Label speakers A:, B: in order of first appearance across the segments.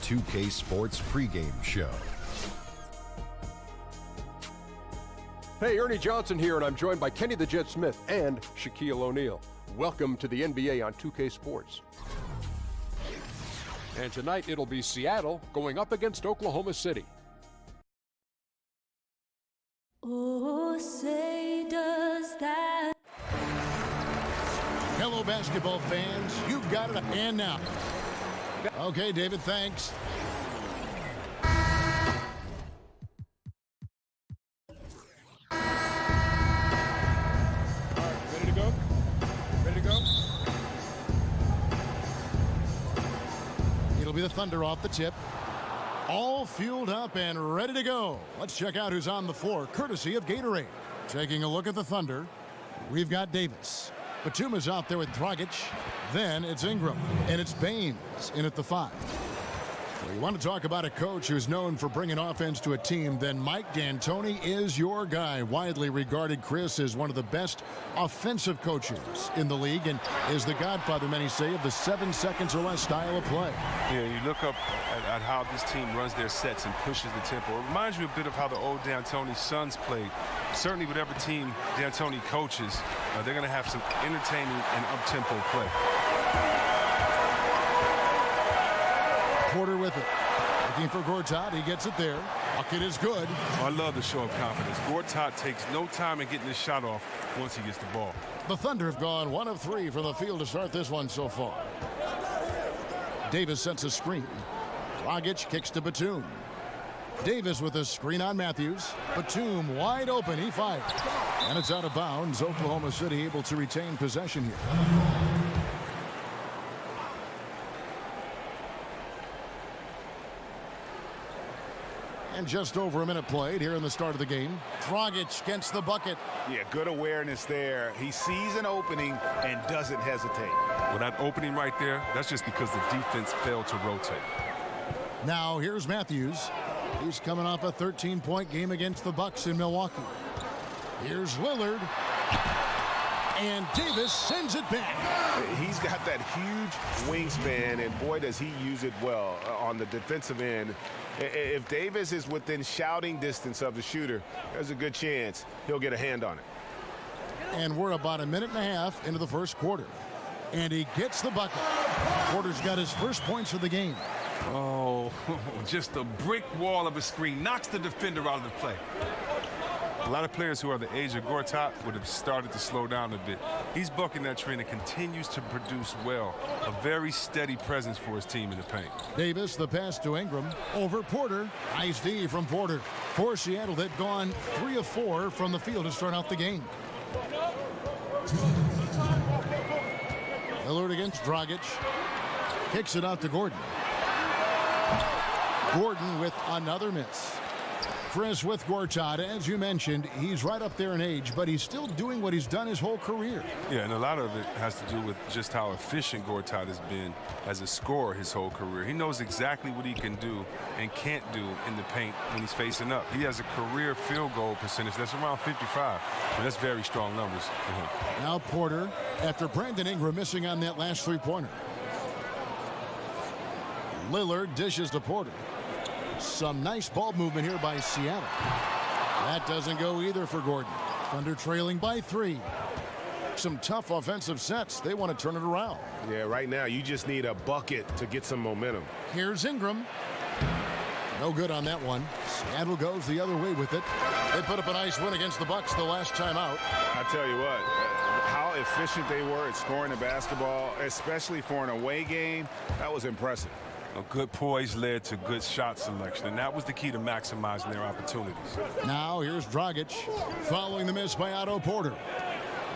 A: 2K Sports pregame show.
B: Hey, Ernie Johnson here, and I'm joined by Kenny the Jet Smith and Shaquille O'Neal. Welcome to the NBA on 2K Sports. And tonight it'll be Seattle going up against Oklahoma City.
C: Oh, say does that.
D: Hello, basketball fans. You've got it. And now. Okay, David, thanks.
B: Ready to go? Ready to go?
D: It'll be the Thunder off the tip. All fueled up and ready to go. Let's check out who's on the floor, courtesy of Gatorade. Taking a look at the Thunder, we've got Davis. Batum is out there with Dragic. Then it's Ingram, and it's Baines in at the 5. Well, you want to talk about a coach who's known for bringing offense to a team, then Mike D'Antoni is your guy. Widely regarded, Chris, as one of the best offensive coaches in the league and is the godfather, many say, of the 7 seconds or less style of play.
E: Yeah, you look up at how this team runs their sets and pushes the tempo. It reminds you a bit of how the old D'Antoni Suns played. Certainly whatever team D'Antoni coaches, they're going to have some entertaining and up-tempo play.
D: Porter with it. Looking for Gortat. He gets it there. Bucket is good.
E: Oh, I love the show of confidence. Gortat takes no time in getting his shot off once he gets the ball.
D: The Thunder have gone 1 of 3 from the field to start this one so far. Davis sets a screen. Dragic kicks to Batum. Davis with a screen on Matthews. Batum wide open. He fires. And it's out of bounds. Oklahoma City able to retain possession here. And just over a minute played here in the start of the game. Dragic gets the bucket.
F: Yeah, good awareness there. He sees an opening and doesn't hesitate.
E: Well, that opening right there, that's just because the defense failed to rotate.
D: Now here's Matthews. He's coming off a 13-point game against the Bucks in Milwaukee. Here's Lillard. And Davis sends it back.
F: He's got that huge wingspan, and boy, does he use it well on the defensive end. If Davis is within shouting distance of the shooter, there's a good chance he'll get a hand on it.
D: And we're about a minute and a half into the first quarter. And he gets the bucket. Porter's got his first points of the game.
E: Oh, just a brick wall of a screen. Knocks the defender out of the play. A lot of players who are the age of Gortat would have started to slow down a bit. He's bucking that trend and continues to produce well. A very steady presence for his team in the paint.
D: Davis, the pass to Ingram. Over Porter. Nice D from Porter. For Seattle, they've gone 3 of 4 from the field to start out the game. Lillard against Dragic. Kicks it out to Gordon. Gordon with another miss. Chris with Gortat, as you mentioned, he's right up there in age, but he's still doing what he's done his whole career.
E: Yeah, and a lot of it has to do with just how efficient Gortat has been as a scorer his whole career. He knows exactly what he can do and can't do in the paint when he's facing up. He has a career field goal percentage that's around 55, and that's very strong numbers for him.
D: Now Porter, after Brandon Ingram missing on that last three-pointer. Lillard dishes to Porter. Some nice ball movement here by Seattle. That doesn't go either for Gordon. Thunder trailing by 3. Some tough offensive sets. They want to turn it around.
F: Yeah, right now you just need a bucket to get some momentum.
D: Here's Ingram. No good on that one. Seattle goes the other way with it. They put up a nice win against the Bucks the last time out.
F: I tell you what, how efficient they were at scoring the basketball, especially for an away game, that was impressive.
E: A good poise led to good shot selection, and that was the key to maximizing their opportunities.
D: Now here's Dragic following the miss by Otto Porter.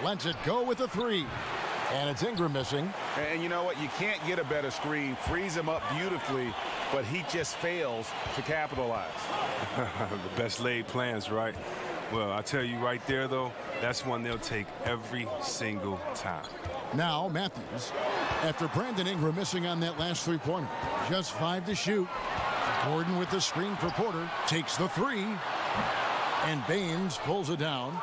D: Lets it go with a 3. And it's Ingram missing.
F: And you know what? You can't get a better screen. Frees him up beautifully, but he just fails to capitalize.
E: The best laid plans, right? Well, I tell you right there, though, that's one they'll take every single time.
D: Now Matthews, after Brandon Ingram missing on that last three-pointer. Just 5 to shoot. Gordon with the screen for Porter. Takes the 3. And Baines pulls it down.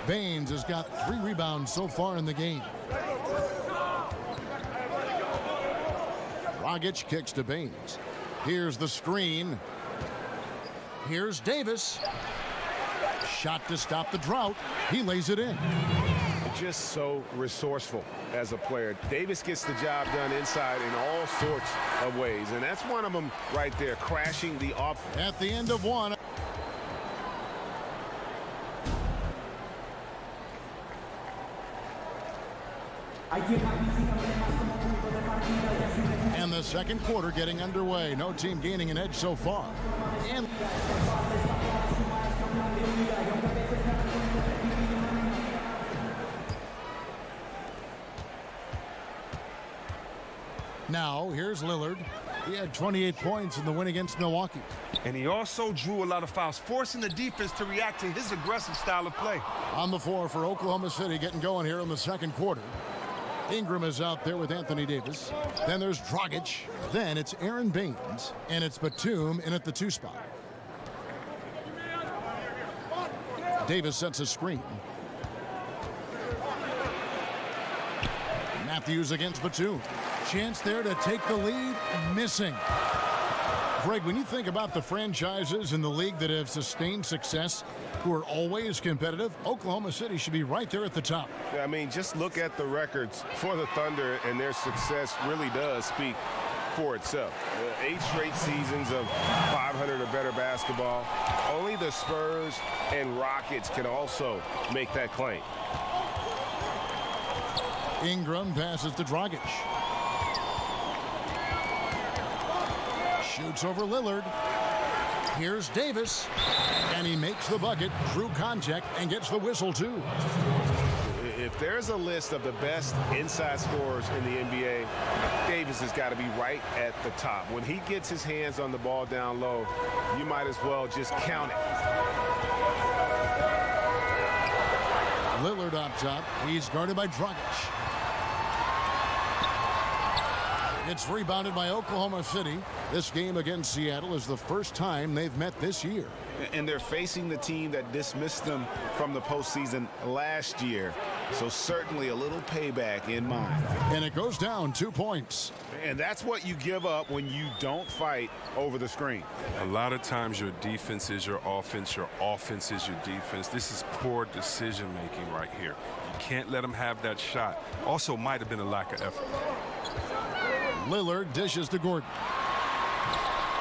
D: Baines has got 3 rebounds so far in the game. Dragic kicks to Baines. Here's the screen. Here's Davis. Shot to stop the drought. He lays it in.
F: Just so resourceful as a player. Davis gets the job done inside in all sorts of ways, and that's one of them right there, crashing the off.
D: At the end of one. And the second quarter getting underway. No team gaining an edge so far. And now, here's Lillard. He had 28 points in the win against Milwaukee.
E: And he also drew a lot of fouls, forcing the defense to react to his aggressive style of play.
D: On the floor for Oklahoma City, getting going here in the second quarter. Ingram is out there with Anthony Davis. Then there's Dragic. Then it's Aaron Baines. And it's Batum in at the 2 spot. Davis sets a screen. Matthews against Batum. Chance there to take the lead. Missing. Greg, when you think about the franchises in the league that have sustained success, who are always competitive, Oklahoma City should be right there at the top.
F: I mean, just look at the records for the Thunder, and their success really does speak for itself. 8 straight seasons of 500 or better basketball. Only the Spurs and Rockets can also make that claim.
D: Ingram passes to Dragic. Shoots over Lillard. Here's Davis. And he makes the bucket, drew contact, and gets the whistle, too.
F: If there's a list of the best inside scorers in the NBA, Davis has got to be right at the top. When he gets his hands on the ball down low, you might as well just count it.
D: Lillard up top. He's guarded by Dragic. It's rebounded by Oklahoma City. This game against Seattle is the first time they've met this year.
F: And they're facing the team that dismissed them from the postseason last year. So certainly a little payback in mind.
D: And it goes down 2 points.
F: And that's what you give up when you don't fight over the screen.
E: A lot of times your defense is your offense is your defense. This is poor decision making right here. You can't let them have that shot. Also might have been a lack of effort.
D: Lillard dishes to Gordon.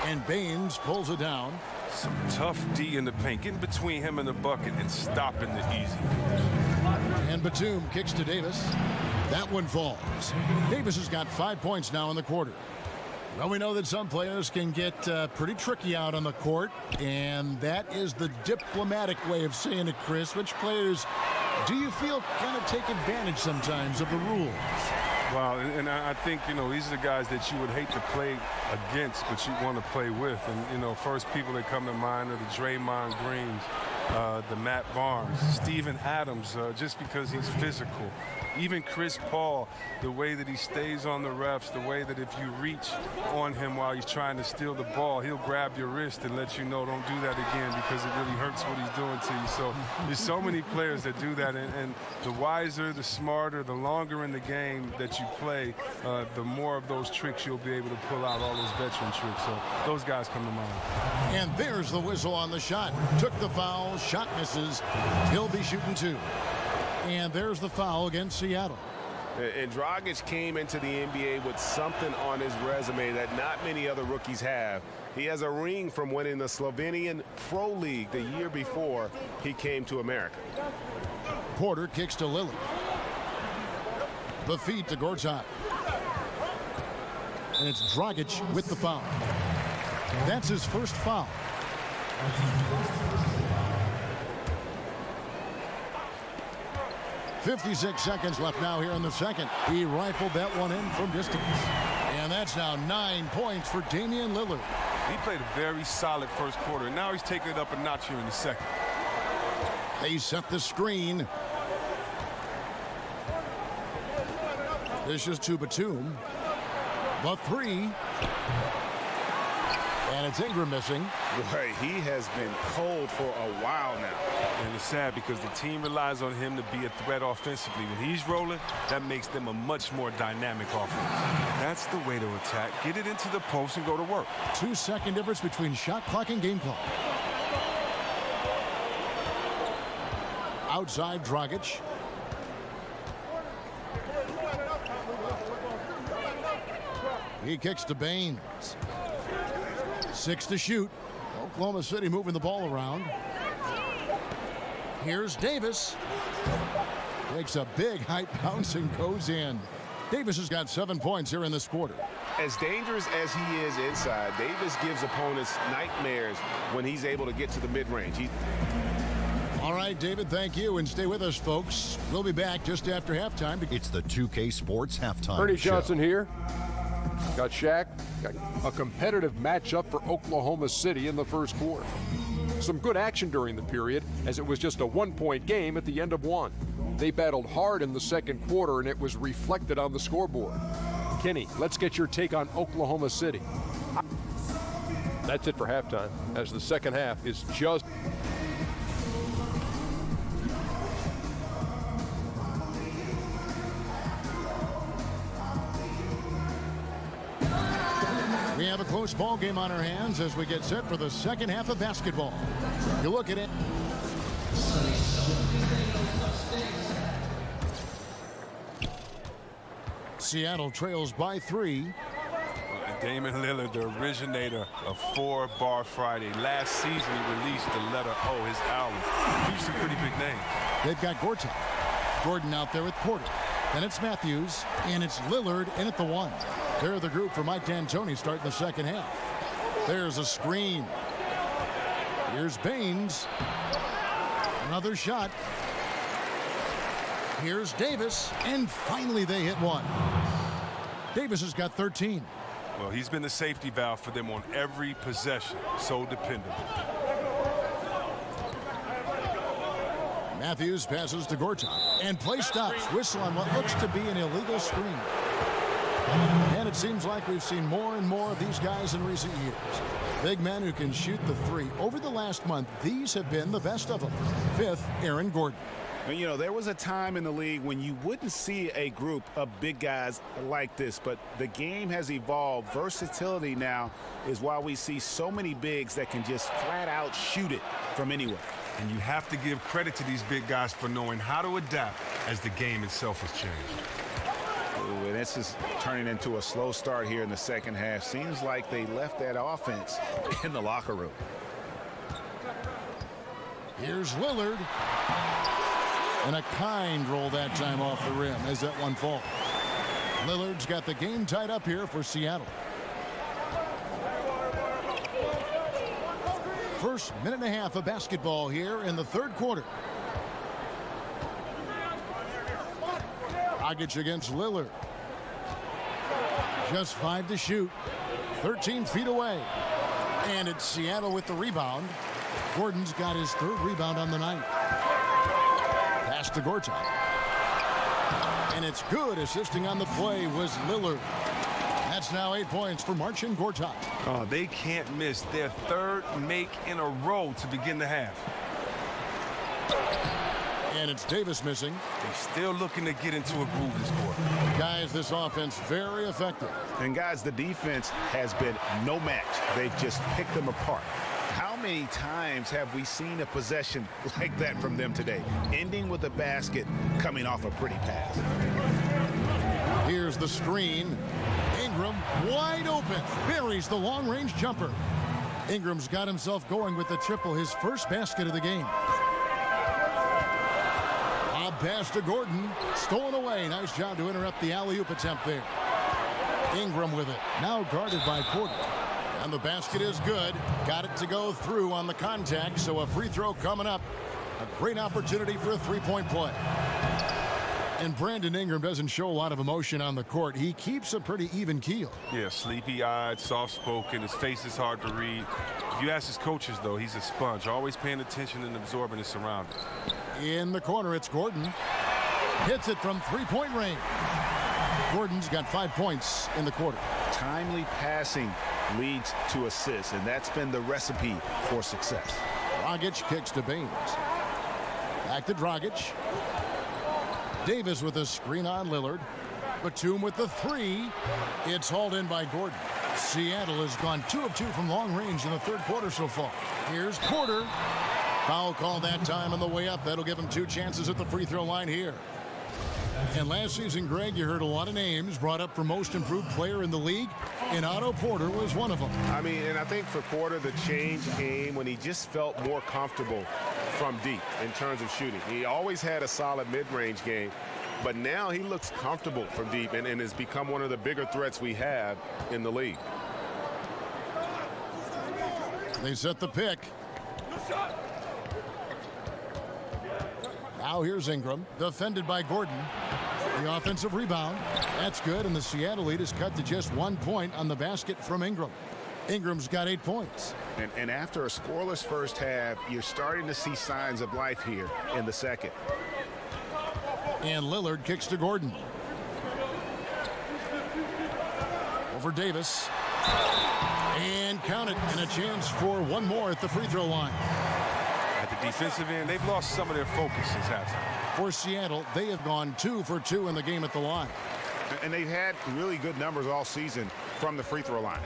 D: And Baines pulls it down.
E: Some tough D in the paint, getting between him and the bucket and stopping the easy.
D: And Batum kicks to Davis. That one falls. Davis has got 5 points now in the quarter. Well, we know that some players can get pretty tricky out on the court, and that is the diplomatic way of saying it, Chris. Which players do you feel kind of take advantage sometimes of the rules?
E: Well, and I think, you know, these are the guys that you would hate to play against, but you want to play with. And, you know, first people that come to mind are the Draymond Greens, the Matt Barnes, Steven Adams, just because he's physical. Even Chris Paul, the way that he stays on the refs, the way that if you reach on him while he's trying to steal the ball, he'll grab your wrist and let you know don't do that again because it really hurts what he's doing to you. So there's so many players that do that, and the wiser, the smarter, the longer in the game that you play, the more of those tricks you'll be able to pull out, all those veteran tricks. So those guys come to mind.
D: And there's the whistle on the shot. Took the foul, shot misses. He'll be shooting 2. And there's the foul against Seattle.
F: And Dragic came into the NBA with something on his resume that not many other rookies have. He has a ring from winning the Slovenian Pro League the year before he came to America.
D: Porter kicks to Lillard. The feed to Gortat. And it's Dragic with the foul. That's his first foul. 56 seconds left now here in the second. He rifled that one in from distance. And that's now 9 points for Damian Lillard.
E: He played a very solid first quarter. Now he's taking it up a notch here in the second.
D: They set the screen. This is to Batum. The 3. And it's Ingram missing.
F: Boy, he has been cold for a while now.
E: And it's sad because the team relies on him to be a threat offensively. When he's rolling, that makes them a much more dynamic offense. That's the way to attack. Get it into the post and go to work.
D: 2-second difference between shot clock and game clock. Outside Dragic. He kicks to Baines. 6 to shoot. Oklahoma City moving the ball around. Here's Davis. Takes a big height bounce and goes in. Davis has got 7 points here in this quarter.
F: As dangerous as he is inside, Davis gives opponents nightmares when he's able to get to the mid-range.
D: All right, David, thank you. And stay with us, folks. We'll be back just after halftime.
A: It's the 2K Sports Halftime
B: Ernie
A: Show.
B: Johnson here. Got Shaq. Got a competitive matchup for Oklahoma City in the first quarter. Some good action during the period, as it was just a one-point game at the end of one. They battled hard in the second quarter, and it was reflected on the scoreboard. Kenny, let's get your take on Oklahoma City. That's it for halftime, as the second half is just...
D: We have a close ball game on our hands as we get set for the second half of basketball. You look at it. Seattle trails by 3.
E: Damian Lillard, the originator of 4-Bar Friday. Last season, he released the letter O, his album. Featured some pretty big names.
D: They've got Gortat. Gordon out there with Porter. Then it's Matthews, and it's Lillard in at the 1. They're the group for Mike D'Antoni starting the second half. There's a screen. Here's Baines. Another shot. Here's Davis, and finally they hit one. Davis has got 13.
E: Well, he's been the safety valve for them on every possession. So dependable.
D: Matthews passes to Gortat, and play stops. Whistle on what looks to be an illegal screen. And it seems like we've seen more and more of these guys in recent years. Big men who can shoot the 3. Over the last month, these have been the best of them. 5th, Aaron Gordon.
F: You know, there was a time in the league when you wouldn't see a group of big guys like this, but the game has evolved. Versatility now is why we see so many bigs that can just flat out shoot it from anywhere.
E: And you have to give credit to these big guys for knowing how to adapt as the game itself has changed.
F: Ooh, and this is turning into a slow start here in the second half. Seems like they left that offense in the locker room.
D: Here's Lillard. And a kind roll that time off the rim as that one falls. Lillard's got the game tied up here for Seattle. First minute and a half of basketball here in the third quarter. Dragic against Lillard. Just 5 to shoot. 13 feet away. And it's Seattle with the rebound. Gordon's got his 3rd rebound on the night. Pass to Gortat. And it's good. Assisting on the play was Lillard. That's now 8 points for Marcin Gortat.
E: Oh, they can't miss their 3rd make in a row to begin the half.
D: And it's Davis missing.
E: They're still looking to get into a groove this quarter.
D: Guys, this offense very effective.
F: And guys, the defense has been no match. They've just picked them apart. How many times have we seen a possession like that from them today, ending with a basket coming off a pretty pass?
D: Here's the screen. Ingram wide open. Buries the long-range jumper. Ingram's got himself going with the triple, his first basket of the game. Pass to Gordon. Stolen away. Nice job to interrupt the alley-oop attempt there. Ingram with it. Now guarded by Porter. And the basket is good. Got it to go through on the contact, so a free throw coming up. A great opportunity for a three-point play. And Brandon Ingram doesn't show a lot of emotion on the court. He keeps a pretty even keel.
E: Yeah, sleepy-eyed, soft-spoken. His face is hard to read. If you ask his coaches, though, he's a sponge, always paying attention and absorbing his surroundings.
D: In the corner, it's Gordon. Hits it from three-point range. Gordon's got 5 points in the quarter.
F: Timely passing leads to assists, and that's been the recipe for success.
D: Dragic kicks to Baines. Back to Dragic. Davis with a screen on Lillard. Batum with the three. It's hauled in by Gordon. Seattle has gone 2 of 2 from long range in the third quarter so far. Here's Porter. Foul call that time on the way up. That'll give him 2 chances at the free throw line here. And last season, Greg, you heard a lot of names brought up for most improved player in the league, and Otto Porter was one of them.
F: I mean, and I think for Porter, the change came when he just felt more comfortable from deep in terms of shooting. He always had a solid mid-range game, but now he looks comfortable from deep and has become one of the bigger threats we have in the league.
D: They set the pick. Now here's Ingram, defended by Gordon. The offensive rebound. That's good, and the Seattle lead is cut to just 1 point on the basket from Ingram. Ingram's got 8 points.
F: And after a scoreless first half, you're starting to see signs of life here in the second.
D: And Lillard kicks to Gordon. Over Davis. And count it, and a chance for one more at the free throw line.
E: At the defensive end, they've lost some of their focus since halftime.
D: For Seattle, they have gone 2 for 2 in the game at the line.
F: And they've had really good numbers all season from the free throw line.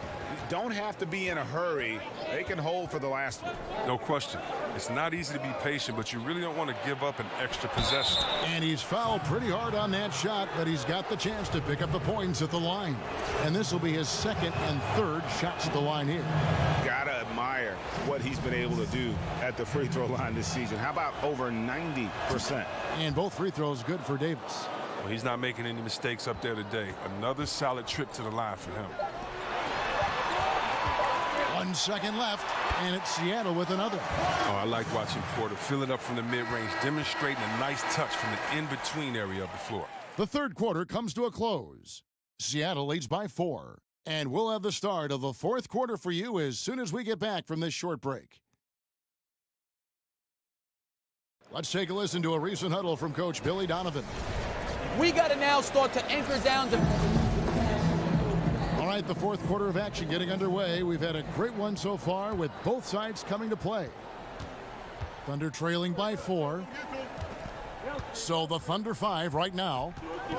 F: Don't have to be in a hurry. They can hold for the last one.
E: No question. It's not easy to be patient, but you really don't want to give up an extra possession.
D: And he's fouled pretty hard on that shot, but he's got the chance to pick up the points at the line. And this will be his second and third shots at the line here.
F: Gotta admire what he's been able to do at the free throw line this season. How about over 90%?
D: And both free throws good for Davis.
E: Well, he's not making any mistakes up there today. Another solid trip to the line for him.
D: 1 second left, and it's Seattle with another.
E: Oh, I like watching Porter fill it up from the mid-range, demonstrating a nice touch from the in-between area of the floor.
D: The third quarter comes to a close. Seattle leads by 4, and we'll have the start of the fourth quarter for you as soon as we get back from this short break. Let's take a listen to a recent huddle from Coach Billy Donovan.
G: We got to now start to anchor down.
D: All right, the fourth quarter of action getting underway. We've had a great one so far with both sides coming to play. Thunder trailing by 4. So the Thunder 5 right now.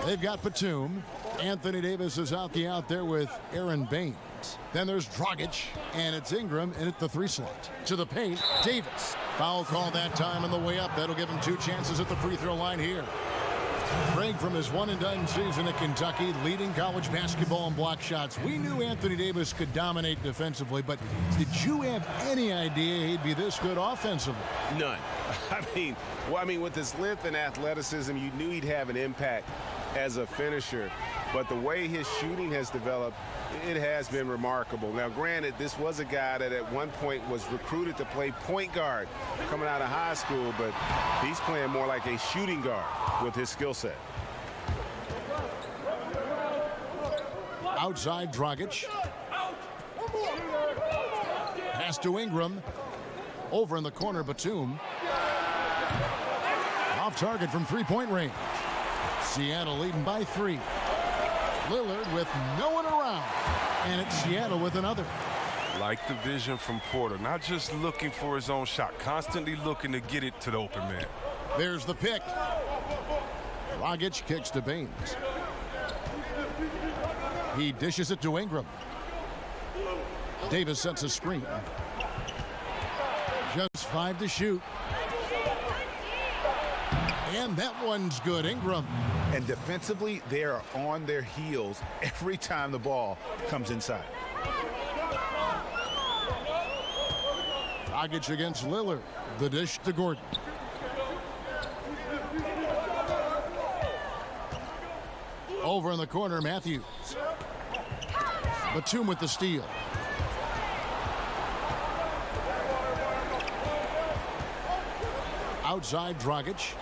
D: They've got Batum. Anthony Davis is out there with Aaron Baines. Then there's Dragic, and it's Ingram in at the 3 slot. To the paint, Davis. Foul call that time on the way up. That'll give him 2 chances at the free throw line here. Craig, from his one-and-done season at Kentucky, leading college basketball in block shots. We knew Anthony Davis could dominate defensively, but did you have any idea he'd be this good offensively?
F: None. I mean, with his length and athleticism, you knew he'd have an impact as a finisher. But the way his shooting has developed, it has been remarkable. Now, granted, this was a guy that at one point was recruited to play point guard coming out of high school, but he's playing more like a shooting guard with his skill set.
D: Outside Dragic. Pass to Ingram. Over in the corner, Batum. Off target from three-point range. Seattle leading by 3. Lillard with no one around. And it's Seattle with another.
E: Like the vision from Porter, not just looking for his own shot, constantly looking to get it to the open man.
D: There's the pick. Dragic kicks to Baines. He dishes it to Ingram. Davis sets a screen. Just 5 to shoot. And that one's good. Ingram.
F: And defensively, they are on their heels every time the ball comes inside.
D: Dragic against Lillard. The dish to Gordon. Over in the corner, Matthews. Batum with the steal. Outside Dragic.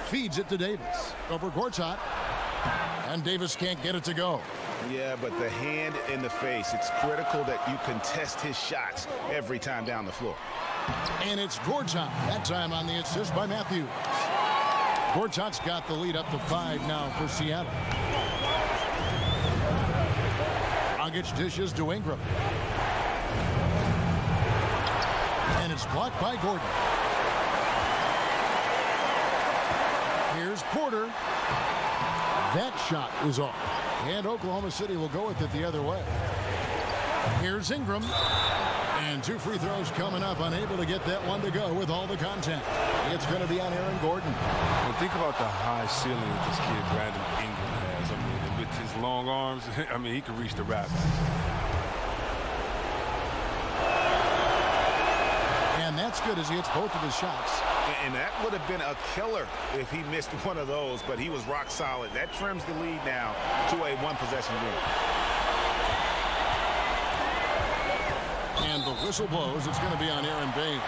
D: Feeds it to Davis. Over Gortat. And Davis can't get it to go.
F: Yeah, but the hand in the face, it's critical that you contest his shots every time down the floor.
D: And it's Gortat, that time on the assist by Matthews. Gortat's got the lead up to 5 now for Seattle. Dragic dishes to Ingram. And it's blocked by Gordon. Here's Porter. That shot is off. And Oklahoma City will go with it the other way. Here's Ingram. And 2 free throws coming up. Unable to get that one to go with all the contact. It's going to be on Aaron Gordon.
E: Well, think about the high ceiling that this kid Brandon Ingram has. I mean, with his long arms, I mean, he can reach the rafters.
D: And that's good as he hits both of his shots.
F: And that would have been a killer if he missed one of those, but he was rock solid. That trims the lead now to a one-possession win.
D: And the whistle blows. It's going to be on Aaron Baines.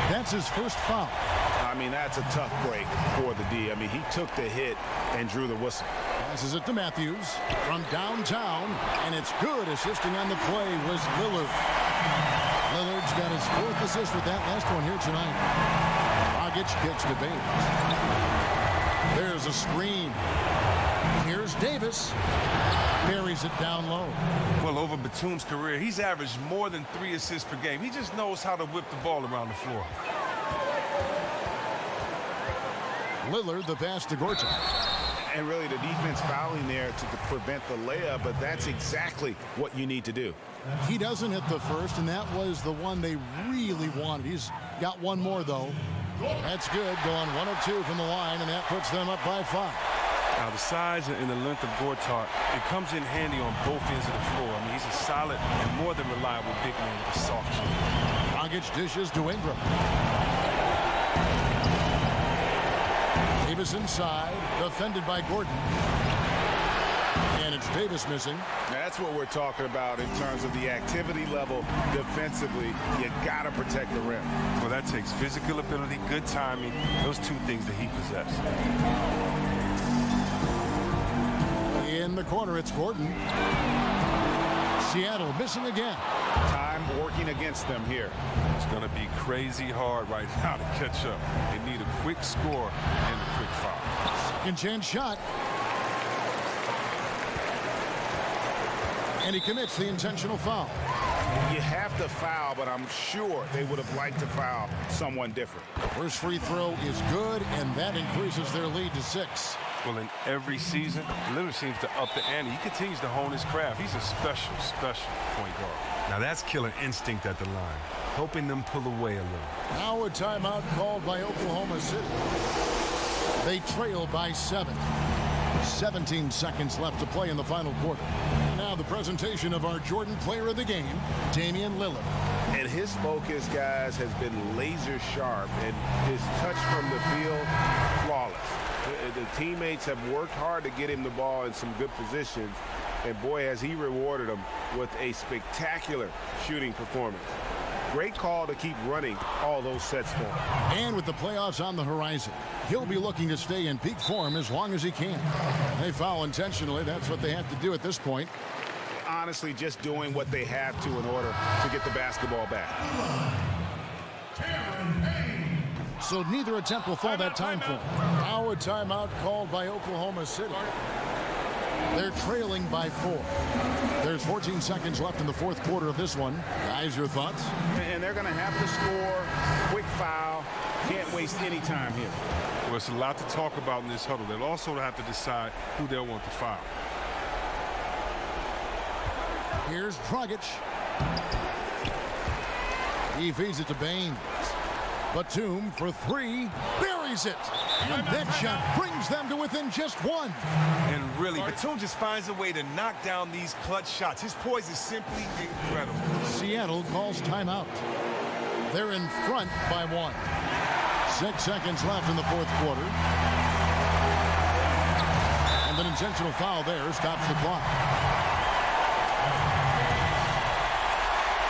D: That's his first foul.
F: I mean, that's a tough break for the D. I mean, he took the hit and drew the whistle.
D: Passes it to Matthews from downtown, and it's good. Assisting on the play was Lillard. Lillard's got his 4th assist with that last one here tonight. Dragic kicks to Baines. There's a screen. Here's Davis. Buries it down low.
E: Well, over Batum's career, he's averaged more than 3 assists per game. He just knows how to whip the ball around the floor.
D: Lillard, the pass to Gortat.
F: And really the defense fouling there to prevent the layup, but that's exactly what you need to do.
D: He doesn't hit the first, and that was the one they really wanted. He's got one more, though. That's good. Going 1 of 2 from the line, and that puts them up by 5.
E: Now, the size and the length of Gortat, it comes in handy on both ends of the floor. I mean, he's a solid and more than reliable big man with a soft shot.
D: Dragic dishes to Ingram. Davis inside, defended by Gordon. And it's Davis missing.
F: That's what we're talking about in terms of the activity level defensively. You got to protect the rim.
E: Well, that takes physical ability, good timing, those 2 things that he possesses.
D: In the corner, it's Gordon. Seattle missing again.
F: Time working against them here.
E: It's going to be crazy hard right now to catch up. They need a quick score and a quick foul.
D: Second chance shot. And he commits the intentional foul.
F: You have to foul, but I'm sure they would have liked to foul someone different.
D: First free throw is good, and that increases their lead to 6.
E: Well, in every season, Lillard seems to up the ante. He continues to hone his craft. He's a special point guard. Now that's killer instinct at the line, helping them pull away a little.
D: Now a timeout called by Oklahoma City. They trail by 7. 17 seconds left to play in the final quarter. Now the presentation of our Jordan Player of the Game, Damian Lillard.
F: And his focus, guys, has been laser sharp, and his touch from the field, flawless. The teammates have worked hard to get him the ball in some good positions, and boy, has he rewarded them with a spectacular shooting performance. Great call to keep running all those sets for him.
D: And with the playoffs on the horizon, he'll be looking to stay in peak form as long as he can. They foul intentionally. That's what they have to do at this point.
F: Honestly, just doing what they have to in order to get the basketball back.
D: So neither attempt will fall that time for him. Now a timeout called by Oklahoma City. They're trailing by 4. There's 14 seconds left in the 4th quarter of this one. Guys, your thoughts?
F: And they're going to have to score. Quick foul. Can't waste any time here.
E: Well, it's a lot to talk about in this huddle. They'll also have to decide who they'll want to foul.
D: Here's Dragic. He feeds it to Baines. Batum for 3. Buries it. And that shot brings them to within just 1.
E: And really, Batum just finds a way to knock down these clutch shots. His poise is simply incredible.
D: Seattle calls timeout. They're in front by 1. 6 seconds left in the 4th quarter. And an intentional foul there stops the clock.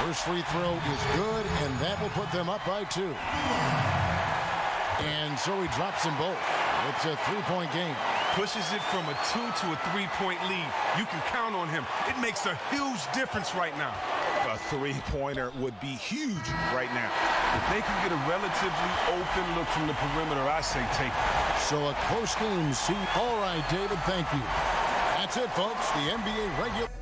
D: First free throw is good, and that will put them up by 2. And so he drops them both. It's a 3-point game.
E: Pushes it from a 2 to a 3-point lead. You can count on him. It makes a huge difference right now.
F: A 3-pointer would be huge right now.
E: If they can get a relatively open look from the perimeter, I say take it.
D: So a close game. See, all right, David, thank you. That's it, folks. The NBA regular.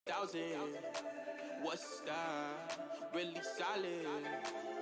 H: 1,000. What's that? Really solid.